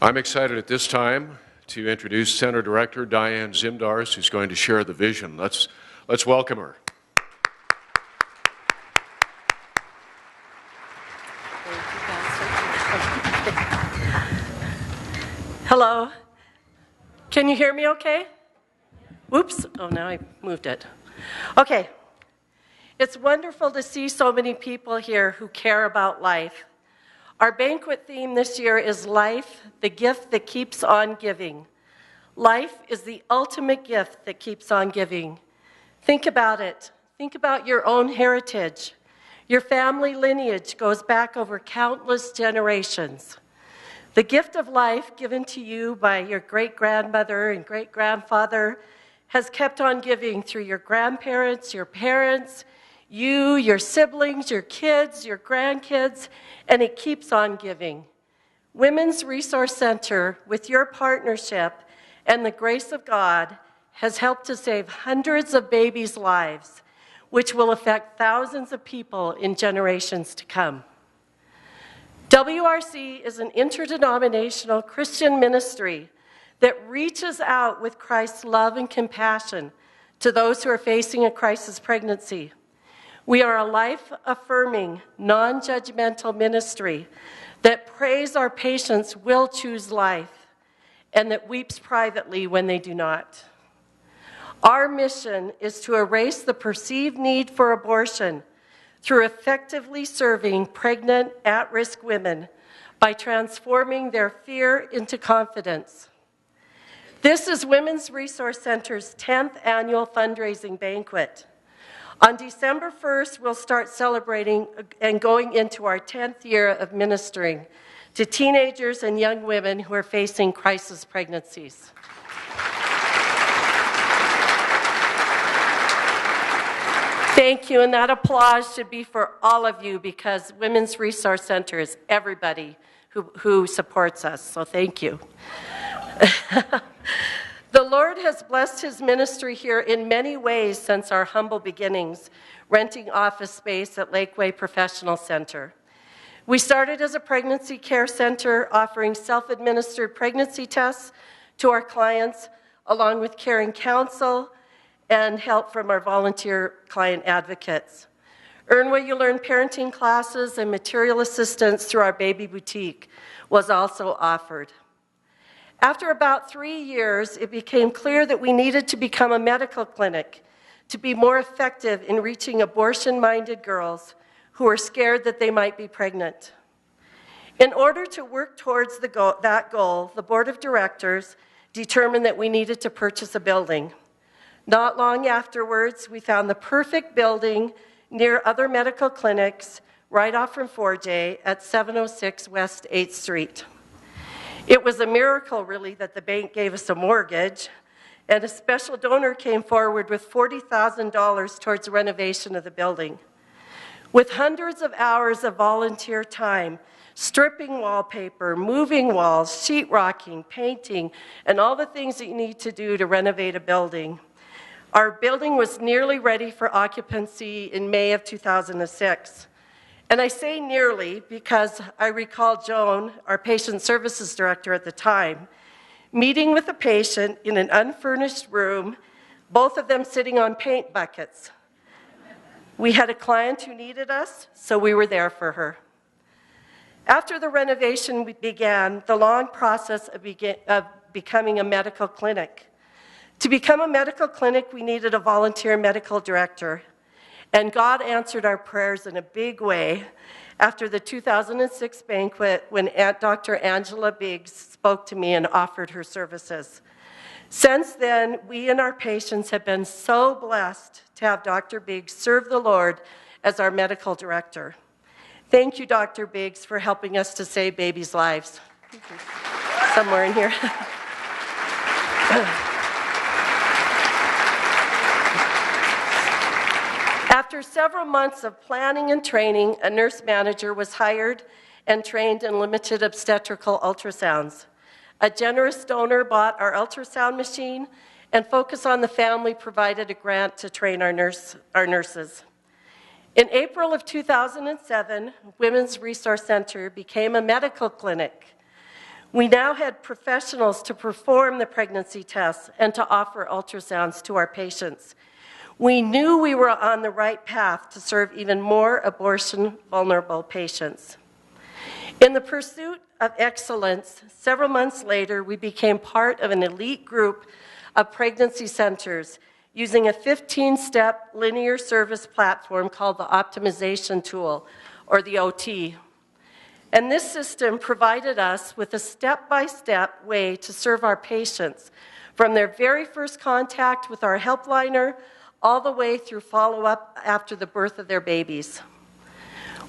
I'm excited at this time to introduce Center Director Diane Zimdars, who's going to share the vision. Let's welcome her. Hello. Can you hear me okay? Whoops. Oh, now I moved it. Okay. It's wonderful to see so many people here who care about life. Our banquet theme this year is Life, the gift that keeps on giving. Life is the ultimate gift that keeps on giving. Think about it. Think about your own heritage. Your family lineage goes back over countless generations. The gift of life given to you by your great-grandmother and great-grandfather has kept on giving through your grandparents, your parents, you, your siblings, your kids, your grandkids, and it keeps on giving. Women's Resource Center, with your partnership and the grace of God, has helped to save hundreds of babies' lives, which will affect thousands of people in generations to come. WRC is an interdenominational Christian ministry that reaches out with Christ's love and compassion to those who are facing a crisis pregnancy. We are a life-affirming, non-judgmental ministry that prays our patients will choose life and that weeps privately when they do not. Our mission is to erase the perceived need for abortion through effectively serving pregnant, at-risk women by transforming their fear into confidence. This is Women's Resource Center's 10th annual fundraising banquet. On December 1st, we'll start celebrating and going into our 10th year of ministering to teenagers and young women who are facing crisis pregnancies. Thank you, and that applause should be for all of you because Women's Resource Center is everybody who supports us, so thank you. The Lord has blessed his ministry here in many ways since our humble beginnings, renting office space at Lakeway Professional Center. We started as a pregnancy care center offering self-administered pregnancy tests to our clients, along with caring counsel and help from our volunteer client advocates. Earn What You Learn parenting classes and material assistance through our baby boutique was also offered. After about 3 years, it became clear that we needed to become a medical clinic to be more effective in reaching abortion-minded girls who are scared that they might be pregnant. In order to work towards that goal, the board of directors determined that we needed to purchase a building. Not long afterwards, we found the perfect building near other medical clinics right off from 4J at 706 West 8th Street. It was a miracle, really, that the bank gave us a mortgage, and a special donor came forward with $40,000 towards the renovation of the building. With hundreds of hours of volunteer time, stripping wallpaper, moving walls, sheetrocking, painting, and all the things that you need to do to renovate a building, our building was nearly ready for occupancy in May of 2006. And I say nearly because I recall Joan, our patient services director at the time, meeting with a patient in an unfurnished room, both of them sitting on paint buckets. We had a client who needed us, so we were there for her. After the renovation began the long process of becoming a medical clinic. To become a medical clinic, we needed a volunteer medical director. And God answered our prayers in a big way after the 2006 banquet when Dr. Angela Biggs spoke to me and offered her services. Since then, we and our patients have been so blessed to have Dr. Biggs serve the Lord as our medical director. Thank you, Dr. Biggs, for helping us to save babies' lives. Somewhere in here. After several months of planning and training, a nurse manager was hired and trained in limited obstetrical ultrasounds. A generous donor bought our ultrasound machine, and Focus on the Family provided a grant to train our nurses. In April of 2007, Women's Resource Center became a medical clinic. We now had professionals to perform the pregnancy tests and to offer ultrasounds to our patients. We knew we were on the right path to serve even more abortion-vulnerable patients. In the pursuit of excellence, several months later, we became part of an elite group of pregnancy centers using a 15-step linear service platform called the optimization tool, or the OT. And this system provided us with a step-by-step way to serve our patients from their very first contact with our helpliner all the way through follow-up after the birth of their babies.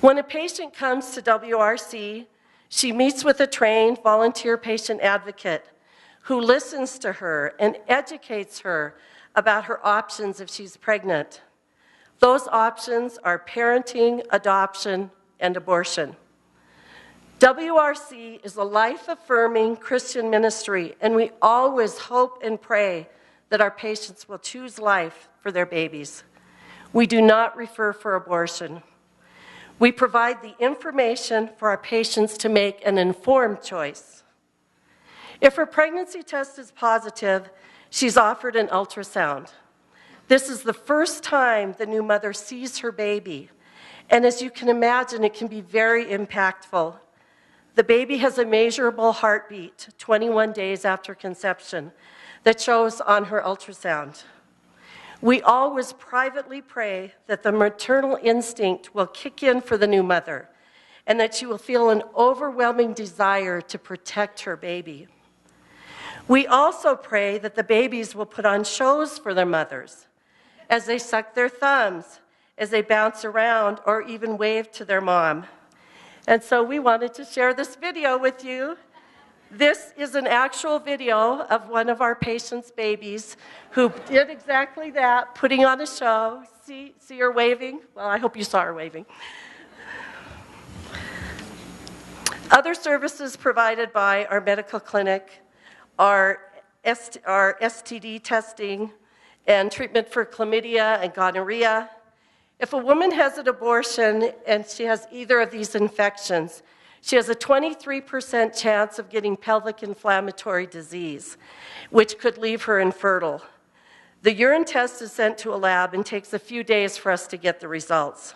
When a patient comes to WRC, she meets with a trained volunteer patient advocate who listens to her and educates her about her options if she's pregnant. Those options are parenting, adoption, and abortion. WRC is a life-affirming Christian ministry, and we always hope and pray that our patients will choose life for their babies. We do not refer for abortion. We provide the information for our patients to make an informed choice. If her pregnancy test is positive, she's offered an ultrasound. This is the first time the new mother sees her baby, and as you can imagine, it can be very impactful. The baby has a measurable heartbeat 21 days after conception that shows on her ultrasound. We always privately pray that the maternal instinct will kick in for the new mother and that she will feel an overwhelming desire to protect her baby. We also pray that the babies will put on shows for their mothers as they suck their thumbs, as they bounce around, or even wave to their mom. And so we wanted to share this video with you. This is an actual video of one of our patients' babies who did exactly that, putting on a show. See her waving? Well, I hope you saw her waving. Other services provided by our medical clinic are STD testing and treatment for chlamydia and gonorrhea. If a woman has an abortion and she has either of these infections, she has a 23% chance of getting pelvic inflammatory disease, which could leave her infertile. The urine test is sent to a lab and takes a few days for us to get the results.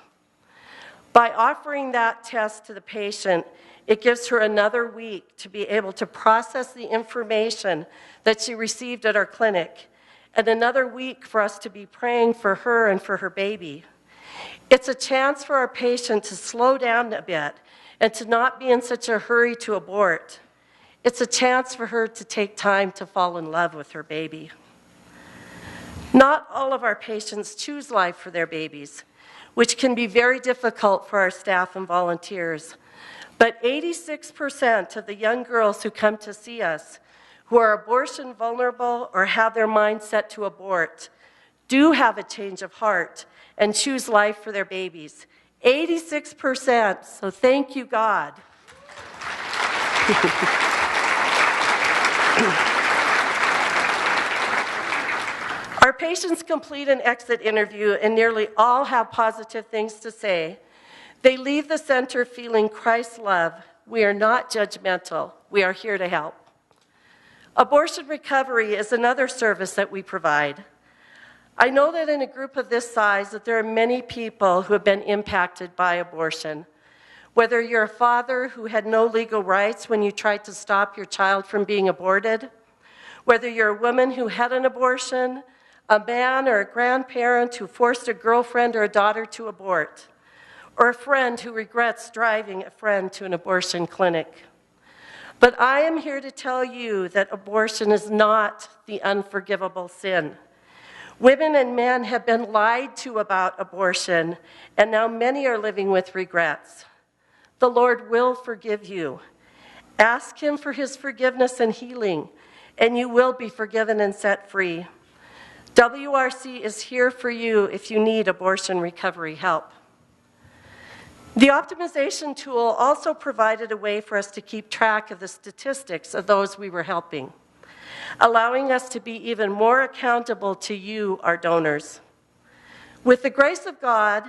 By offering that test to the patient, it gives her another week to be able to process the information that she received at our clinic, and another week for us to be praying for her and for her baby. It's a chance for our patient to slow down a bit and to not be in such a hurry to abort. It's a chance for her to take time to fall in love with her baby. Not all of our patients choose life for their babies, which can be very difficult for our staff and volunteers. But 86% of the young girls who come to see us who are abortion vulnerable or have their mind set to abort do have a change of heart and choose life for their babies. 86%, so thank you, God. Our patients complete an exit interview and nearly all have positive things to say. They leave the center feeling Christ's love. We are not judgmental. We are here to help. Abortion recovery is another service that we provide. I know that in a group of this size that there are many people who have been impacted by abortion. Whether you're a father who had no legal rights when you tried to stop your child from being aborted, whether you're a woman who had an abortion, a man or a grandparent who forced a girlfriend or a daughter to abort, or a friend who regrets driving a friend to an abortion clinic. But I am here to tell you that abortion is not the unforgivable sin. Women and men have been lied to about abortion, and now many are living with regrets. The Lord will forgive you. Ask Him for His forgiveness and healing, and you will be forgiven and set free. WRC is here for you if you need abortion recovery help. The optimization tool also provided a way for us to keep track of the statistics of those we were helping, allowing us to be even more accountable to you, our donors. With the grace of God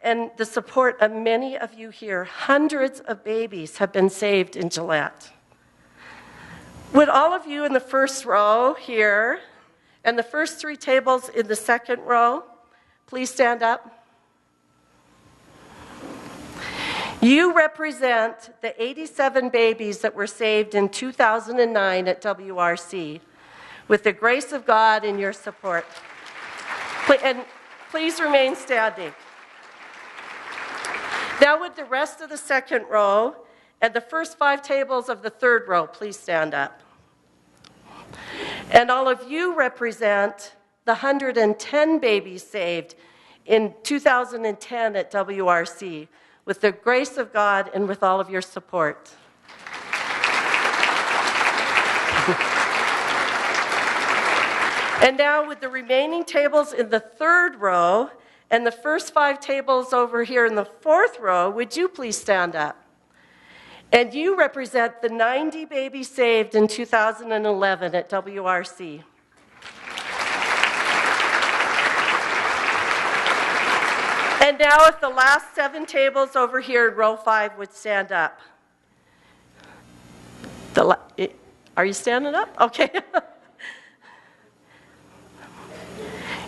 and the support of many of you here, hundreds of babies have been saved in Gillette. Would all of you in the first row here and the first 3 tables in the second row please stand up? You represent the 87 babies that were saved in 2009 at WRC. With the grace of God and your support. And please remain standing. Now would the rest of the second row and the first 5 tables of the third row please stand up. And all of you represent the 110 babies saved in 2010 at WRC. With the grace of God and with all of your support. And now with the remaining tables in the third row and the first 5 tables over here in the fourth row, would you please stand up? And you represent the 90 babies saved in 2011 at WRC. And now if the last 7 tables over here in row 5 would stand up. Are you standing up? Okay.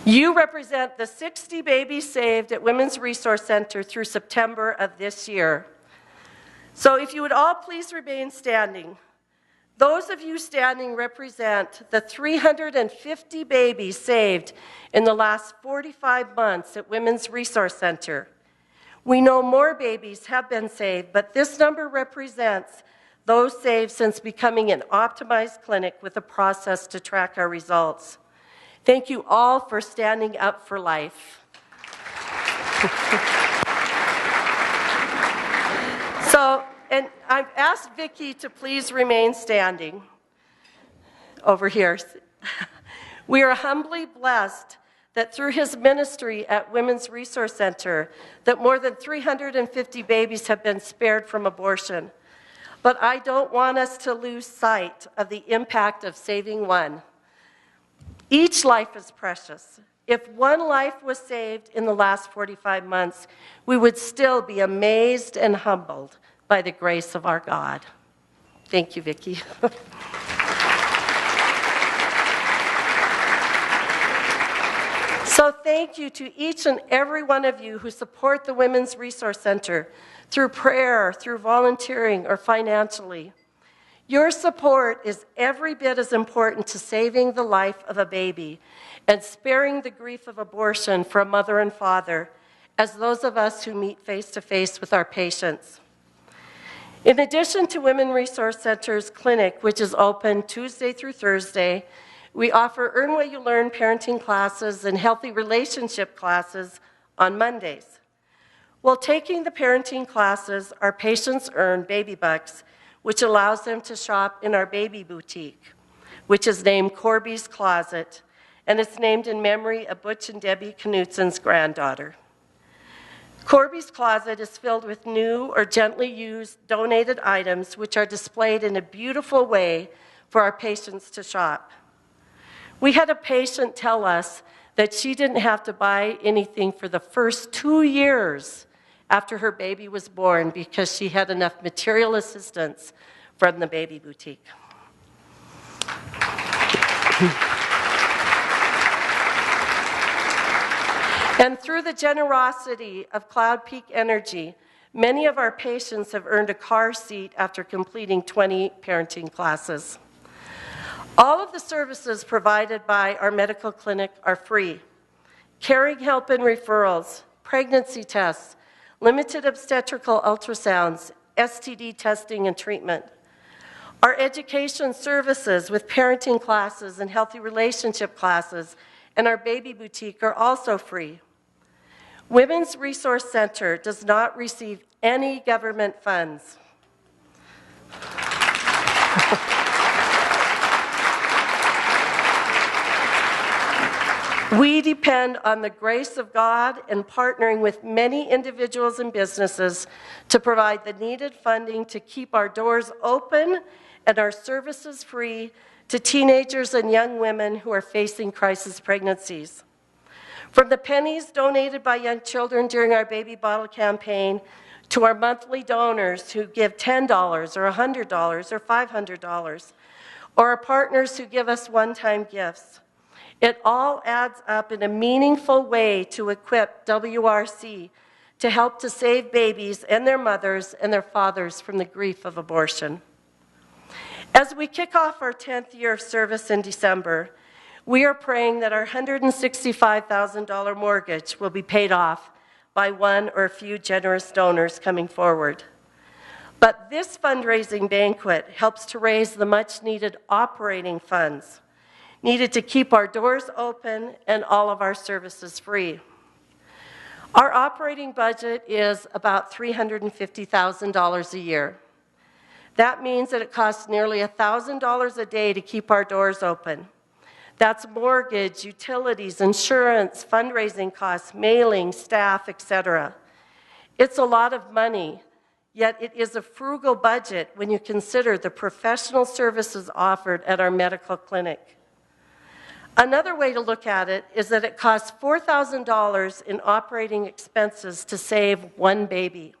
You represent the 60 babies saved at Women's Resource Center through September of this year. So if you would all please remain standing. Those of you standing represent the 350 babies saved in the last 45 months at Women's Resource Center. We know more babies have been saved, but this number represents those saved since becoming an optimized clinic with a process to track our results. Thank you all for standing up for life. And I've asked Vicki to please remain standing over here. We are humbly blessed that through his ministry at Women's Resource Center, that more than 350 babies have been spared from abortion. But I don't want us to lose sight of the impact of saving one. Each life is precious. If one life was saved in the last 45 months, we would still be amazed and humbled by the grace of our God. Thank you, Vicki. So thank you to each and every one of you who support the Women's Resource Center through prayer, through volunteering, or financially. Your support is every bit as important to saving the life of a baby and sparing the grief of abortion for a mother and father as those of us who meet face-to-face with our patients. In addition to Women's Resource Center's clinic, which is open Tuesday through Thursday, we offer Earn What You Learn parenting classes and healthy relationship classes on Mondays. While taking the parenting classes, our patients earn baby bucks, which allows them to shop in our baby boutique, which is named Corby's Closet, and it's named in memory of Butch and Debbie Knutsen's granddaughter. Corby's Closet is filled with new or gently used donated items which are displayed in a beautiful way for our patients to shop. We had a patient tell us that she didn't have to buy anything for the first 2 years after her baby was born because she had enough material assistance from the baby boutique. And through the generosity of Cloud Peak Energy, many of our patients have earned a car seat after completing 20 parenting classes. All of the services provided by our medical clinic are free. Caring help and referrals, pregnancy tests, limited obstetrical ultrasounds, STD testing and treatment. Our education services with parenting classes and healthy relationship classes and our baby boutique are also free. Women's Resource Center does not receive any government funds. We depend on the grace of God and partnering with many individuals and businesses to provide the needed funding to keep our doors open and our services free to teenagers and young women who are facing crisis pregnancies. From the pennies donated by young children during our baby bottle campaign to our monthly donors who give $10 or $100 or $500, or our partners who give us one-time gifts. It all adds up in a meaningful way to equip WRC to help to save babies and their mothers and their fathers from the grief of abortion. As we kick off our 10th year of service in December, we are praying that our $165,000 mortgage will be paid off by one or a few generous donors coming forward. But this fundraising banquet helps to raise the much-needed operating funds needed to keep our doors open and all of our services free. Our operating budget is about $350,000 a year. That means that it costs nearly $1,000 a day to keep our doors open. That's mortgage, utilities, insurance, fundraising costs, mailing, staff, etc. It's a lot of money, yet it is a frugal budget when you consider the professional services offered at our medical clinic. Another way to look at it is that it costs $4,000 in operating expenses to save one baby.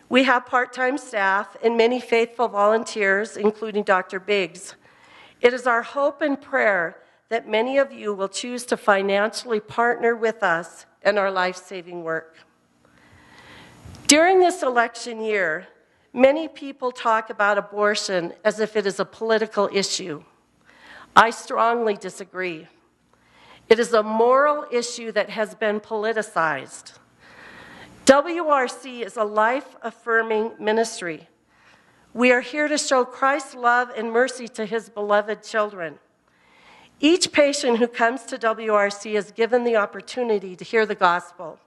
We have part-time staff and many faithful volunteers, including Dr. Biggs. It is our hope and prayer that many of you will choose to financially partner with us in our life-saving work. During this election year, many people talk about abortion as if it is a political issue. I strongly disagree. It is a moral issue that has been politicized. WRC is a life-affirming ministry. We are here to show Christ's love and mercy to his beloved children. Each patient who comes to WRC is given the opportunity to hear the gospel.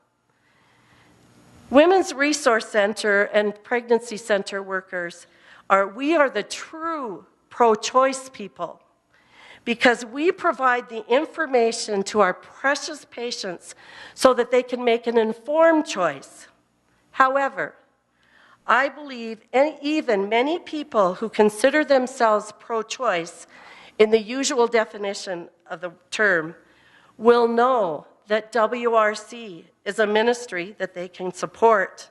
Women's Resource Center and Pregnancy Center workers we are the true pro-choice people, because we provide the information to our precious patients so that they can make an informed choice. However, I believe even many people who consider themselves pro-choice in the usual definition of the term will know that WRC is a ministry that they can support.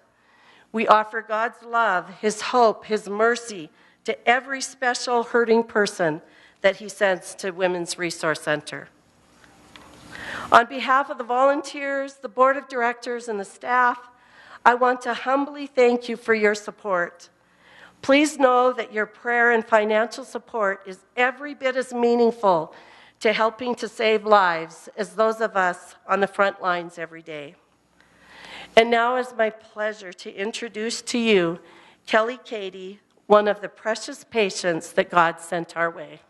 We offer God's love, his hope, his mercy to every special hurting person that he sends to Women's Resource Center. On behalf of the volunteers, the board of directors, and the staff, I want to humbly thank you for your support. Please know that your prayer and financial support is every bit as meaningful to helping to save lives as those of us on the front lines every day. And now it's my pleasure to introduce to you Kelly Cady, one of the precious patients that God sent our way.